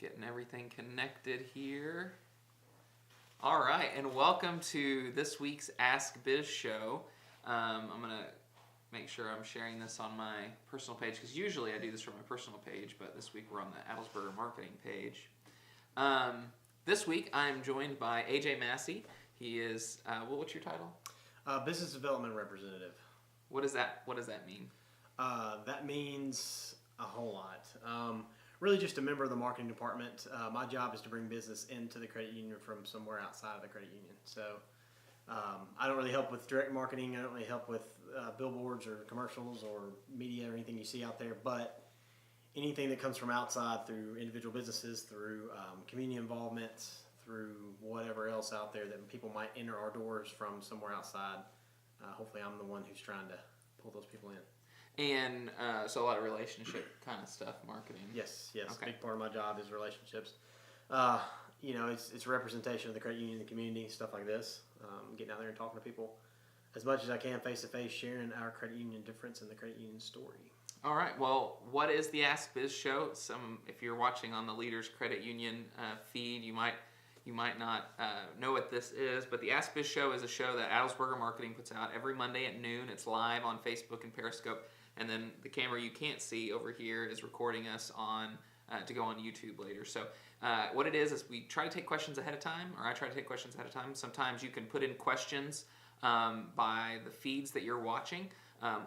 Getting everything connected here. All right, and welcome to this week's Ask Biz show. I'm going to make sure I'm sharing this on my personal page, because usually I do this from my personal page, but this week we're on the Adelsberger marketing page. This week I'm joined by AJ Massey. He is, what's your title? Business Development Representative. What does that mean? That means a whole lot. Really just a member of the marketing department. My job is to bring business into the credit union from somewhere outside of the credit union. So I don't really help with direct marketing. I don't really help with billboards or commercials or media or anything you see out there. But anything that comes from outside through individual businesses, through community involvement, through whatever else out there that people might enter our doors from somewhere outside, hopefully I'm the one who's trying to pull those people in. And so a lot of relationship kind of stuff, marketing. Yes. Okay. A big part of my job is relationships. It's representation of the credit union, the community, stuff like this. Getting out there and talking to people as much as I can face to face, sharing our credit union difference and the credit union story. All right. Well, what is the Ask Biz show? If you're watching on the Leaders Credit Union feed, you might not know what this is, but the Ask Biz show is a show that Adelsberger Marketing puts out every Monday at noon. It's live on Facebook and Periscope. And then the camera you can't see over here is recording us to go on YouTube later. So what it is we try to take questions ahead of time, or I try to take questions ahead of time. Sometimes you can put in questions by the feeds that you're watching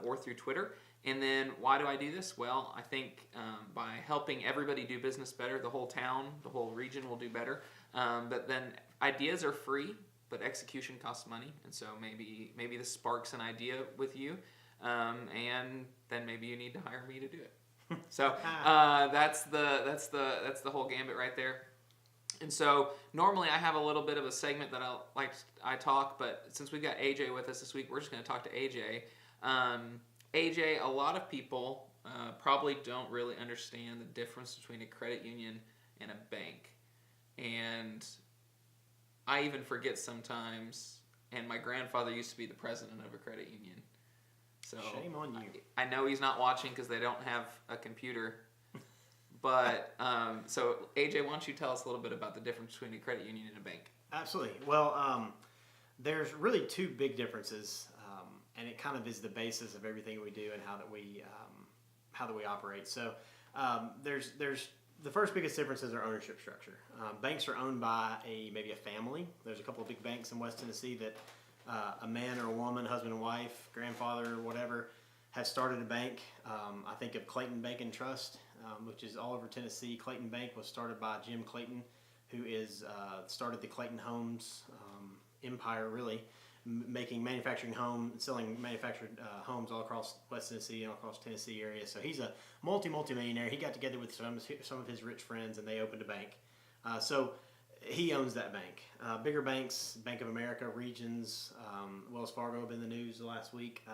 or through Twitter. And then why do I do this? Well, I think by helping everybody do business better, the whole town, the whole region will do better. But then ideas are free, but execution costs money. And so maybe this sparks an idea with you. And then maybe you need to hire me to do it. So that's the whole gambit right there. And so normally I have a little bit of a segment that I talk, but since we've got AJ with us this week, we're just going to talk to AJ. AJ, a lot of people probably don't really understand the difference between a credit union and a bank, and I even forget sometimes. And my grandfather used to be the president of a credit union. So shame on you. I know he's not watching because they don't have a computer. But so AJ, why don't you tell us a little bit about the difference between a credit union and a bank? Absolutely. Well, there's really two big differences, and it kind of is the basis of everything we do and how that we operate. So there's the first biggest difference is our ownership structure. Banks are owned by maybe a family. There's a couple of big banks in West Tennessee that a man or a woman, husband and wife, grandfather, whatever, has started a bank. I think of Clayton Bank and Trust, which is all over Tennessee. Clayton Bank was started by Jim Clayton, who started the Clayton Homes empire, really, selling manufactured homes all across West Tennessee and all across Tennessee area. So he's a multi-millionaire. He got together with some of his rich friends, and they opened a bank. So he owns that bank. Bigger banks, Bank of America, Regions, Wells Fargo have been in the news the last week.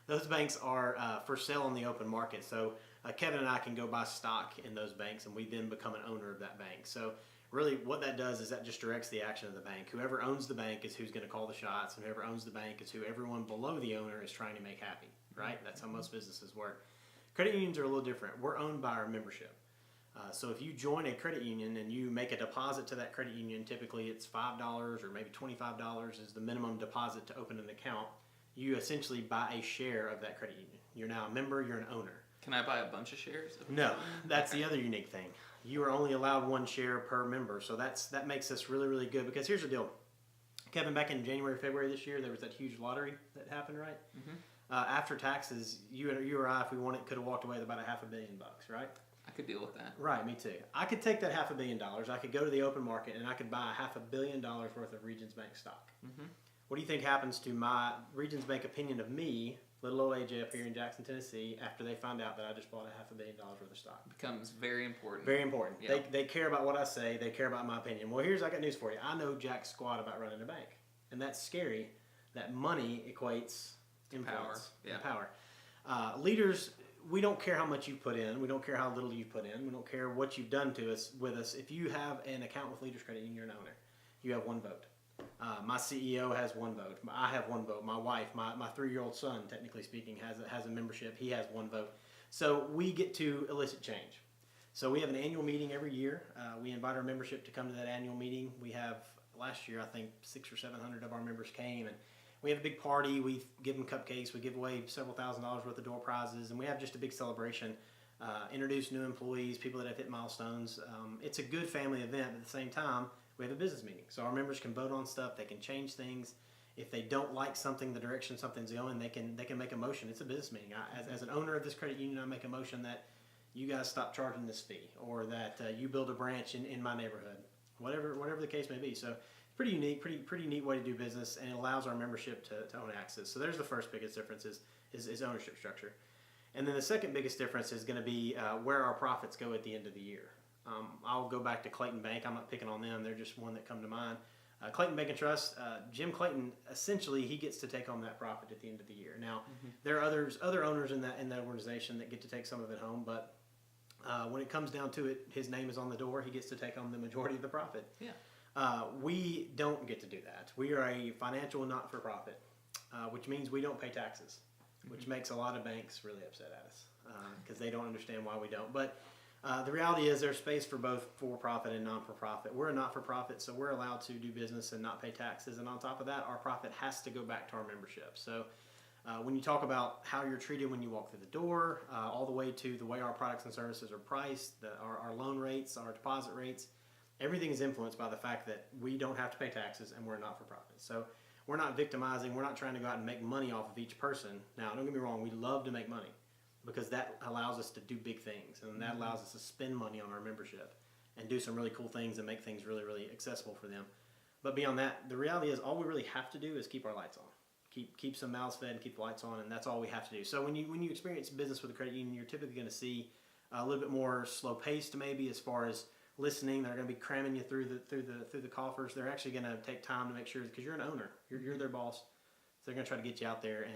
Those banks are for sale on the open market. So Kevin and I can go buy stock in those banks, and we then become an owner of that bank. So really what that does is that just directs the action of the bank. Whoever owns the bank is who's going to call the shots, and whoever owns the bank is who everyone below the owner is trying to make happy, right? That's how most businesses work. Credit unions are a little different. We're owned by our membership. So if you join a credit union and you make a deposit to that credit union, typically it's $5 or maybe $25 is the minimum deposit to open an account. You essentially buy a share of that credit union. You're now a member, you're an owner. Can I buy a bunch of shares? No, that's the other unique thing. You are only allowed one share per member. So that makes us really, really good, because here's the deal. Kevin, back in January, February this year, there was that huge lottery that happened, right? Mm-hmm. After taxes, you or I, if we won it, could have walked away with about $500 million, right? I could deal with that. Right, me too. I could take that $500 million. I could go to the open market and I could buy $500 million worth of Regions Bank stock. Mm-hmm. What do you think happens to my Regions Bank opinion of me, little old AJ up here in Jackson, Tennessee, after they find out that I just bought $500 million worth of stock? It becomes very important. Very important. Yep. They care about what I say. They care about my opinion. Well, I got news for you. I know jack squat about running a bank, and that's scary. That money equates influence and power. Leaders. We don't care how much you put in. We don't care how little you put in. We don't care what you've done with us. If you have an account with Leaders Credit Union, you're an owner. You have one vote. My CEO has one vote. I have one vote. My wife, my 3-year-old son, technically speaking, has a membership. He has one vote. So we get to elicit change. So we have an annual meeting every year. We invite our membership to come to that annual meeting. We have, last year, I think 600 or 700 of our members came, and we have a big party. We give them cupcakes. We give away several $1,000s worth of door prizes, and we have just a big celebration. Introduce new employees, people that have hit milestones. It's a good family event, but at the same time, we have a business meeting. So our members can vote on stuff. They can change things. If they don't like something, the direction something's going, they can make a motion. It's a business meeting. As an owner of this credit union, I make a motion that you guys stop charging this fee, or that you build a branch in my neighborhood, whatever the case may be. So pretty unique, pretty neat way to do business, and it allows our membership to own access. So there's the first biggest difference is ownership structure. And then the second biggest difference is going to be where our profits go at the end of the year. I'll go back to Clayton Bank. I'm not picking on them. They're just one that come to mind. Clayton Bank and Trust, Jim Clayton, essentially he gets to take home that profit at the end of the year. Now, there are other owners in that organization that get to take some of it home, but when it comes down to it, his name is on the door. He gets to take home the majority of the profit. Yeah. We don't get to do that. We are a financial not-for-profit, which means we don't pay taxes, which makes a lot of banks really upset at us because they don't understand why we don't. But the reality is there's space for both for-profit and non-for-profit. We're a not-for-profit, so we're allowed to do business and not pay taxes. And on top of that, our profit has to go back to our membership. So when you talk about how you're treated when you walk through the door, all the way to the way our products and services are priced, our loan rates, our deposit rates, everything is influenced by the fact that we don't have to pay taxes and we're not for profit. So we're not victimizing. We're not trying to go out and make money off of each person. Now, don't get me wrong. We love to make money because that allows us to do big things, and that allows us to spend money on our membership and do some really cool things and make things really, really accessible for them. But beyond that, the reality is all we really have to do is keep our lights on. Keep some mouths fed and keep the lights on, and that's all we have to do. So when you experience business with a credit union, you're typically going to see a little bit more slow paced, maybe as far as listening. They're going to be cramming you through the coffers. They're actually going to take time to make sure, because you're an owner, you're their boss. So they're going to try to get you out there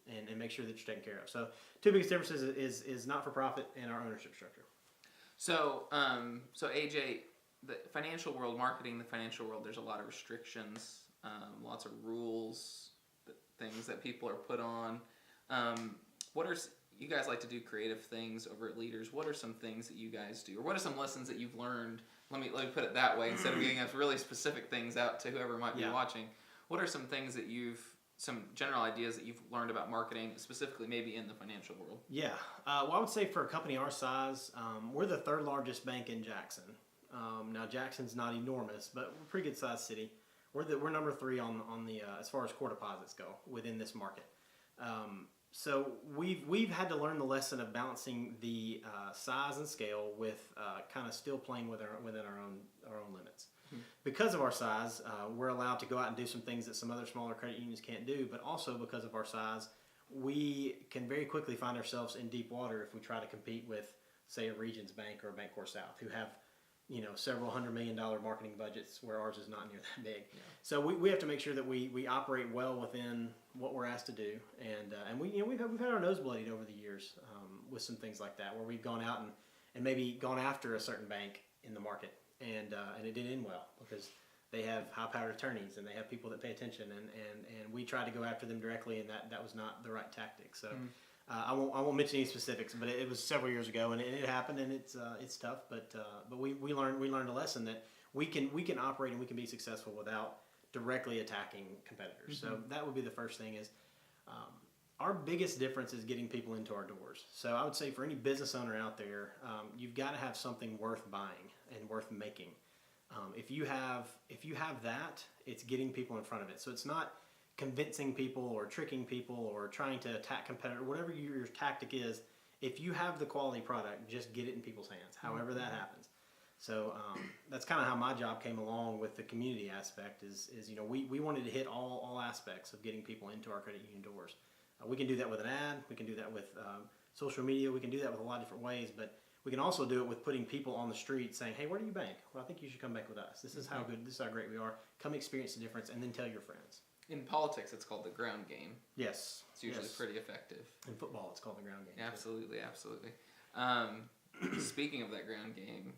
and make sure that you're taken care of. So two biggest differences is not for profit and our ownership structure. So AJ, the financial world, marketing the financial world, there's a lot of restrictions, lots of rules, things that people are put on. You guys like to do creative things over at Leaders. What are some things that you guys do, or what are some lessons that you've learned? Let me put it that way instead of getting us really specific things out to whoever might be watching. What are some things that some general ideas that you've learned about marketing, specifically maybe in the financial world? Yeah, well, I would say for a company our size, we're the third largest bank in Jackson. Now Jackson's not enormous, but we're a pretty good sized city. We're number 3 on the as far as core deposits go within this market. So we've had to learn the lesson of balancing the size and scale with kind of still playing within our own limits. Because of our size, we're allowed to go out and do some things that some other smaller credit unions can't do. But also because of our size, we can very quickly find ourselves in deep water if we try to compete with, say, a Regions Bank or a Bancorp South, who have several $100 million marketing budgets where ours is not near that big. Yeah. So we have to make sure that we operate well within what we're asked to do, and we've had our nose bloodied over the years with some things like that, where we've gone out and maybe gone after a certain bank in the market, and it didn't end well because they have high-powered attorneys and they have people that pay attention, and we tried to go after them directly, and that was not the right tactic. So. I won't mention any specifics, but it was several years ago, and it happened, and it's tough. But we learned a lesson that we can operate and we can be successful without directly attacking competitors. So that would be the first thing. Is our biggest difference is getting people into our doors. So I would say for any business owner out there, you've got to have something worth buying and worth making. If you have that, it's getting people in front of it. So it's not convincing people or tricking people or trying to attack competitor, whatever your tactic is. If you have the quality product, just get it in people's hands, however that happens. So that's kind of how my job came along with the community aspect is we wanted to hit all aspects of getting people into our credit union doors. We can do that with an ad, we can do that with social media, we can do that with a lot of different ways, but we can also do it with putting people on the street saying, hey, where do you bank? Well, I think you should come bank with us. This is how good, this is how great we are. Come experience the difference and then tell your friends. In politics, it's called the ground game. Yes. It's usually pretty effective. In football, it's called the ground game. Absolutely. Speaking of that ground game,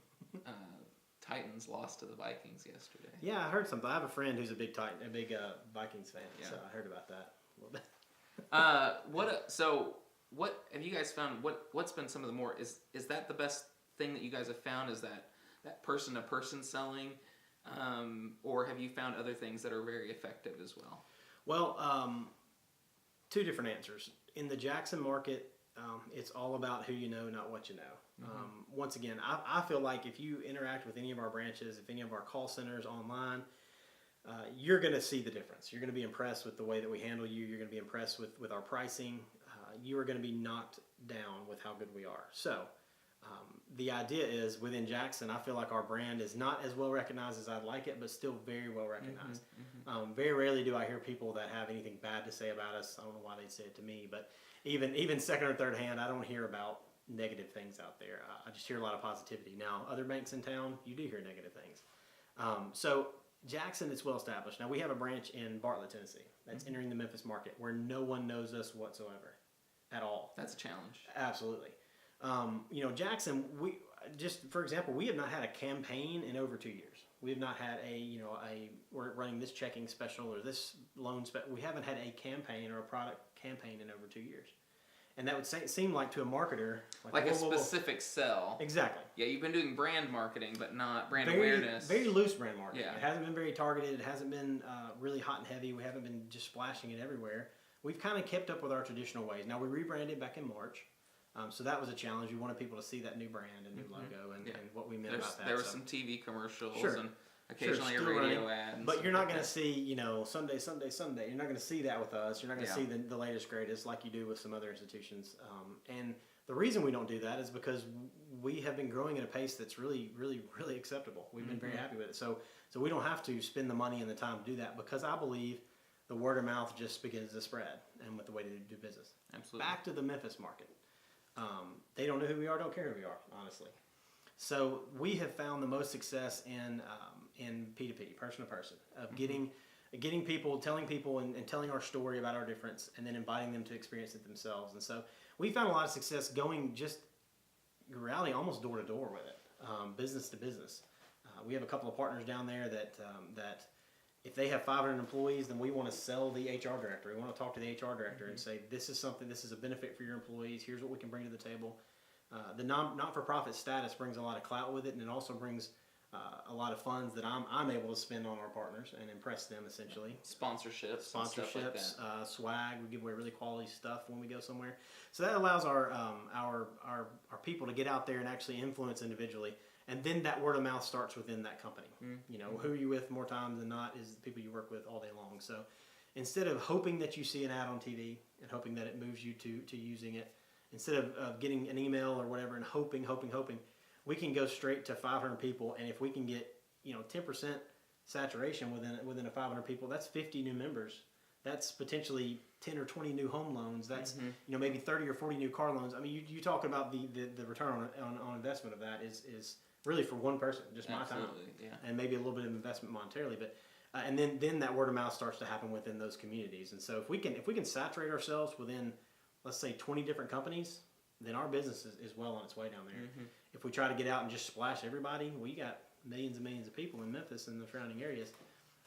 Titans lost to the Vikings yesterday. Yeah, I heard something. I have a friend who's a big Vikings fan, so I heard about that a little bit. What have you guys found? What's been some of the more is that the best thing that you guys have found is that person to person selling, or have you found other things that are very effective as well? Well, two different answers. In the Jackson market, it's all about who you know, not what you know. Once again, I feel like if you interact with any of our branches, if any of our call centers online, you're going to see the difference. You're going to be impressed with the way that we handle you. You're going to be impressed with our pricing. You are going to be knocked down with how good we are. So the idea is within Jackson, I feel like our brand is not as well recognized as I'd like it, but still very well recognized. Very rarely do I hear people that have anything bad to say about us. I don't know why they'd say it to me, but even second or third hand, I don't hear about negative things out there. I just hear a lot of positivity. Now, other banks in town, you do hear negative things. So Jackson is well established. Now, we have a branch in Bartlett, Tennessee that's entering the Memphis market where no one knows us whatsoever at all. That's a challenge. Absolutely. Jackson, for example, we have not had a campaign in over 2 years. We have not had we're running this checking special or this loan special. We haven't had a campaign or a product campaign in over 2 years. And that would seem like to a marketer like a specific sell. Exactly. Yeah, you've been doing brand marketing, but not brand very, awareness. Very loose brand marketing. Yeah. It hasn't been very targeted. It hasn't been really hot and heavy. We haven't been just splashing it everywhere. We've kind of kept up with our traditional ways. Now, we rebranded back in March. So that was a challenge. We wanted people to see that new brand and new logo and what we meant about that. There were some TV commercials Sure. and occasionally a radio ad. But you're not going to see, Sunday. You're not going to see that with us. You're not going to see the latest, greatest like you do with some other institutions. And the reason we don't do that is because we have been growing at a pace that's really, really, really acceptable. We've been very happy with it. So we don't have to spend the money and the time to do that because I believe the word of mouth just begins to spread and with the way to do business. Absolutely. Back to the Memphis market. They don't know who we are, don't care who we are, honestly. So we have found the most success in P2P, person to person, of getting people, telling people and telling our story about our difference and then inviting them to experience it themselves. And so we found a lot of success going just rally almost door to door with it, business to business. We have a couple of partners down there that if they have 500 employees, then we want to sell the HR director. We want to talk to the HR director and say, this is a benefit for your employees. Here's what we can bring to the table. The not-for-profit status brings a lot of clout with it, and it also brings a lot of funds that I'm able to spend on our partners and impress them, essentially. Sponsorships and stuff like that. Swag. We give away really quality stuff when we go somewhere. So that allows our people to get out there and actually influence individually. And then that word of mouth starts within that company. Who are you with more times than not is the people you work with all day long. So instead of hoping that you see an ad on TV and hoping that it moves you to using it, instead of getting an email or whatever and hoping, we can go straight to 500 people. And if we can get 10% saturation within a 500 people, that's 50 new members. That's potentially 10 or 20 new home loans. That's maybe 30 or 40 new car loans. I mean, you talk about the return on investment of that is really for one person, just my time, and maybe a little bit of investment monetarily, but and then that word of mouth starts to happen within those communities. And so if we can saturate ourselves within, let's say, 20 different companies, then our business is well on its way down there. If we try to get out and just splash everybody, we got millions and millions of people in Memphis and the surrounding areas.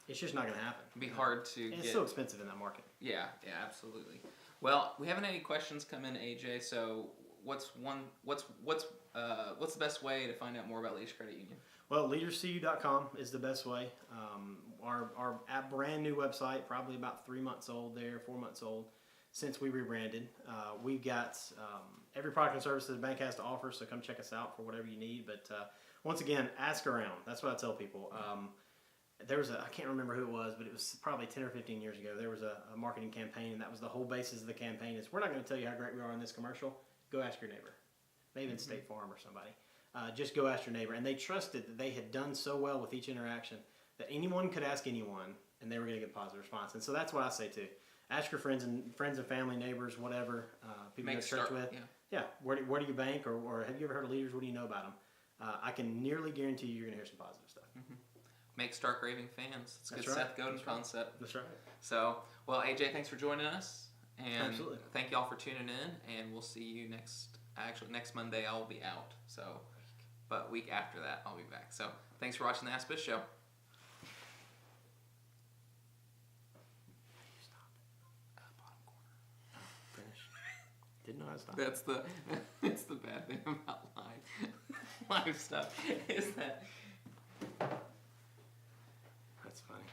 It's just not going to happen. It'd be hard to It's so expensive in that market. Yeah, absolutely. Well, we haven't had any questions come in, AJ. So what's the best way to find out more about Leaders Credit Union? Well, leaderscu.com is the best way. Our brand new website, probably about 4 months old since we rebranded. We've got every product and service that the bank has to offer, so come check us out for whatever you need. But once again, ask around. That's what I tell people. There was I can't remember who it was, but it was probably 10 or 15 years ago. There was a marketing campaign, and that was the whole basis of the campaign is we're not going to tell you how great we are in this commercial. Go ask your neighbor. Maybe it's State Farm or somebody. Just go ask your neighbor. And they trusted that they had done so well with each interaction that anyone could ask anyone, and they were going to get a positive response. And so that's what I say too. Ask your friends and family, neighbors, whatever, people you go to church with. Yeah. Where do you bank, or have you ever heard of Leaders? What do you know about them? I can nearly guarantee you're going to hear some positive stuff. Make Stark Raving fans. It's a good right. Seth Godin concept. That's right. So, well, AJ, thanks for joining us. And Absolutely. Thank you all for tuning in, and we'll see you next Monday. I'll be out. So, but week after that, I'll be back. So, thanks for watching the Ask Biz Show. Bottom corner. Finish. Didn't know how to stop. That's the bad thing about live. live stuff is that That's funny.